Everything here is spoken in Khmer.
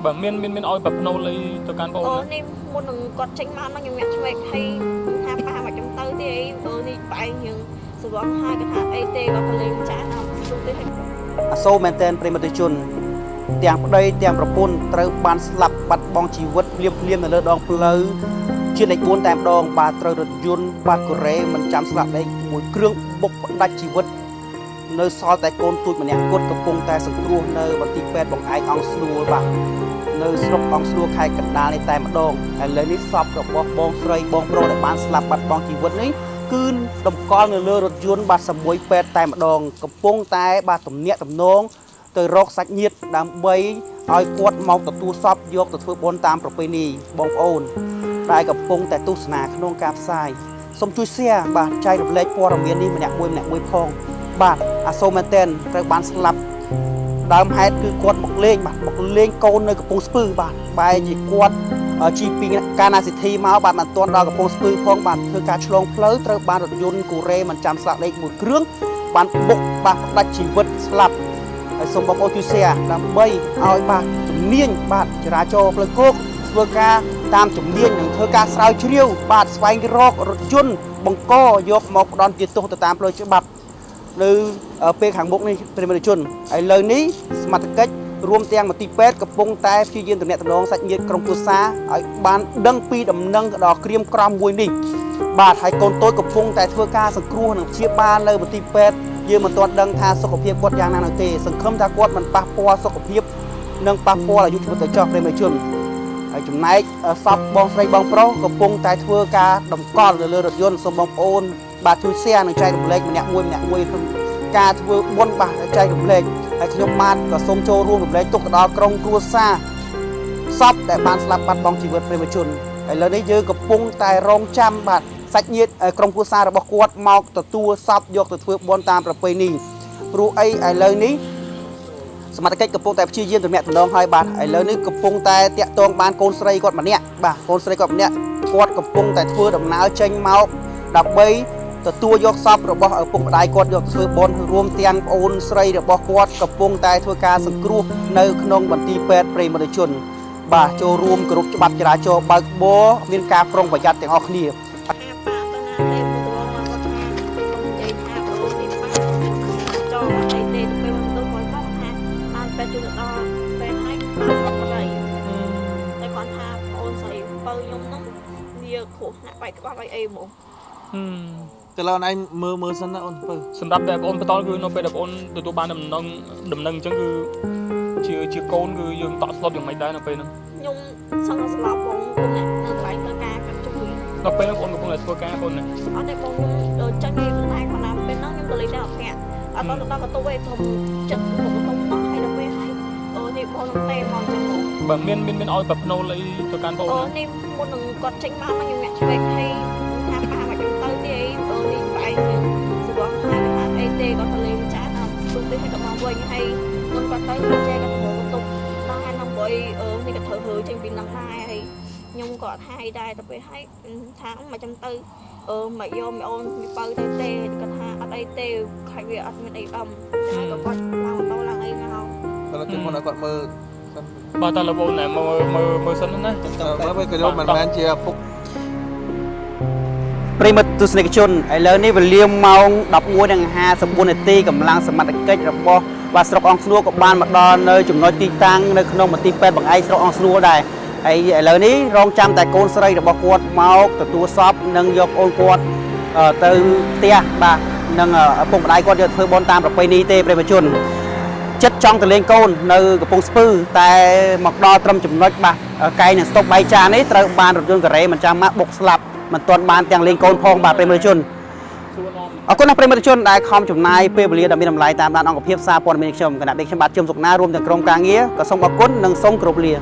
bà miên oi bập nô lấy cho can bộ nên một đừng còn tranh máu nó nhiều nhặt cho mẹ hay hai ba mà trong tới thì đi bay nhưng sự bóng hai cái hạt AT có thể lên trả nào xuống tới hết số maintain premature tiếng đây tiếng proponត្រូវបានស្លាប់បាត់បង់ជីវិតភ្លាមនៅលើដងផ្លូវជាលេខ4តែម្ដងបាទត្រូវរថយន្តបាតកូរ៉េមិនចាំស្លាប់លេខមួយគ្រឿងបុកផ្ដាច់ជីវិតនៅសល់តែកូនទូចម្នាក់គាត់កំពុងតែសង្គ្រោះនៅមន្ទីរពេទ្យបង្អែកអង្គស្នួលបាទនៅស្រុកអង្គស្នួលខេត្តកណ្ដាលនេះតែម្ដងឥឡូវនេះសពរបស់បងស្រីបងប្រុសដែលបានស្លាប់បាត់បង់ជីវិតនេះគឺតម្កល់នៅលើរថយន្តបាទសមួយពេទ្យតែម្ដងកំពុងតែបាទទំនាក់ទំនងទៅរកសាច់ញាតិដើម្បីឲ្យគាត់មកទទួលសពយកទៅធ្វើបុណ្យតាមប្រពៃណីបងប្អូនដែលកំពុងតែទស្សនាក្នុងការផ្សាយសូមជួយ share បាទចែករំលែកព័ត៌មាននេះម្នាក់មួយផងបាទអាសូមែនតែនត្រូវបានស្លាប់ដើមហេតុគឺគាត់មកលេងបាទមកលេងកូននៅកំពង់ស្ពឺបាទបែរជាគាត់ជីពីកាណាសិទ្ធិមកបាទមិនទាន់ដល់កំពង់ស្ពឺផងបាទធ្វើការឆ្លងផ្លូវត្រូវបានរថយន្តកូរ៉េមិនចាំស្លាប់លេខមួយគ្រឿងបានបុកបាទផ្ដាច់ជីវិតស្លាប់ហើយសូមបងប្អូនជួយ share ដើម្បីឲ្យបាទជំនាញបាទចរាចរណ៍ផ្លូវគោកធ្វើការតាមជំនាញនិងធ្វើការស្រាវជ្រាវបាទស្វែងរករថយន្តបង្កយកមកផ្ដន់ជាទោសទៅតាមផ្លូវច្បាប់នៅពេលខាងមុខនេះប្រិមត្តជនឥឡូវនេះសមត្ថកិច្ចរួមទាំងមន្ទីរពេទ្យកំពុងតែព្យាយាមទំនាក់ទំនងសាច់ញាតិក្រុមគ្រួសារឲ្យបានដឹងពីដំណឹងដ៏ក្រៀមក្រំមួយនេះបាទហើយកូនតូចកំពុងតែធ្វើការសង្គ្រោះនិងព្យាបាលនៅមន្ទីរពេទ្យយើងមិនទាន់ដឹងថាសុខភាពគាត់យ៉ាងណានោះទេសង្ឃឹមថាគាត់មិនប៉ះពាល់សុខភាពនិងប៉ះពាល់អាយុជីវិតទៅចោះប្រិមត្តជនហើយចំណែកសពបងស្រីបងប្រុសកំពុងតែធ្វើការតម្កល់នៅលើរថយន្តសូមបងប្អូនបាទជួយ share និងចែករំលែកម្នាក់មួយក្នុងការធ្វើបុណ្យបាទចែករំលែកហើយខ្ញុំបាទក៏សូមចូលរួមរំលែកទុកទៅដល់ក្រុមគ្រួសារសពដែលបានស្លាប់បាត់បង់ជីវិតប្រិមត្តជនឥឡូវនេះយើងកំពុងតែរងចាំបាទសាច់ញាតិក្រុមគ្រួសាររបស់គាត់មកទទួលសពយកទៅធ្វើបុណ្យតាមប្រពៃណីព្រោះអីឥឡូវនេះសមត្ថកិច្ចកំពុងតែព្យាយាមទំនាក់ទំនងឲ្យបាទឥឡូវនេះកំពុងតែតាក់ទងបានកូនស្រីគាត់ម្នាក់បាទកូនស្រីគាត់ម្នាក់គាត់កំពុងតែធ្វើដំណើរចេញមកដើម្បីទទួលយកសពរបស់ឪពុកម្ដាយគាត់យកទៅធ្វើបុណ្យរួមទាំងប្អូនស្រីរបស់គាត់កំពុងតែធ្វើការសង្គ្រោះនៅក្នុងមន្ទីរពេទ្យប្រិមត្តជនបាទចូលរួមគោរពច្បាប់ចរាចរណ៍បើកបរមានការប្រុងប្រយ័ត្នទាំងអស់គ្នាគ្រោះថ្នាក់បែកក្បាលបែកអីហ្មងតែឡើយឯងមើលសិនណាអូនបើសម្រាប់តែបងបន្តគឺនៅពេលដែលបងទទួលបានដំណឹងអញ្ចឹងគឺជាកូនគឺយើងតក់ស្លុតយ៉ាងម៉េចដែរនៅពេលហ្នឹងខ្ញុំសង្ឃស្លាប់បងគុណនៅកន្លែងធ្វើការកាត់ជំងឺនៅពេលហ្នឹងបងកំពុងតែធ្វើការបងណាអត់ទេបងខ្ញុំចឹងឯងខ្លួនឯងគាត់ណាពេលហ្នឹងខ្ញុំទៅលេងតែអត់ញាក់អត់ដល់កន្ទុយឯងធំចិត្តមកកំពុងនោះហើយដល់ពេលហើយនេះបងនឹងតែមកចឹងបើមានឲ្យបបណូលអីទៅកាន់បងនេះមុននឹងគាត់ចេញមកខ្ញុំញាក់ឆ្វេងហើយថាប៉ាមកខ្ញុំទៅទីអីនេះបែកយើងសបងហើយថាអីទេគាត់ទៅលេងចាដល់ទុំទៅឲ្យគាត់មកវិញហើយមុនគាត់ទៅចែកគាត់ទៅទុំដល់ហើយនឹងព្រោះនេះក៏ត្រូវធ្វើចេញពីនឹងដែរហើយខ្ញុំក៏អត់ហាយដែរទៅពេលហើយថាមកចាំទៅមកយកមីអូនមីបើទៅទេគាត់ថាអត់អីទេខាច់វាអត់មានអីហើយក៏គាត់ឡើងម៉ូតូឡើងអីមកតែជុំមុនឲ្យគាត់មើលបាទតើលោកបងណែមើលសិនណាមើលក៏យកមិនមែនជាពុកប្រិមត្តទស្សនិកជនឥឡូវនេះវេលាម៉ោង 11:54 នាទីកម្លាំងសមត្ថកិច្ចរបស់បាទស្រុកអង្គស្នួលក៏បានមកដល់នៅចំណុចទីតាំងនៅក្នុងមន្ទីរពេទ្យបង្អែកស្រុកអង្គស្នួលដែរហើយឥឡូវនេះរងចាំតែកូនស្រីរបស់គាត់មកទទួលសពនិងយកប្អូនគាត់ទៅផ្ទះបាទនិងឪពុកម្ដាយគាត់យកធ្វើបុណ្យតាមប្រពៃណីទេប្រិមត្តជនចិត្តចង់ទៅលេងកូននៅកំពង់ស្ពឺតែមកដល់ត្រឹមចំណុចបាទកែងនឹងស្តុកបៃចានេះត្រូវបានរថយន្តកូរ៉េមិនចាំមកបុកស្លាប់មិនទាន់បានទាំងលេងកូនផងបាទប្រិមត្តជនអរគុណដល់ប្រិមត្តជនដែលខំចំណាយពេលវេលាដ៏មានតម្លៃតាមដានអង្គភាពសារព័ត៌មានខ្ញុំគណៈបេក្ខខ្ញុំបាទជឹមសុកណារួមទាំងក្រុមការងារក៏សូមអរគុណនិងសូមគោរពលា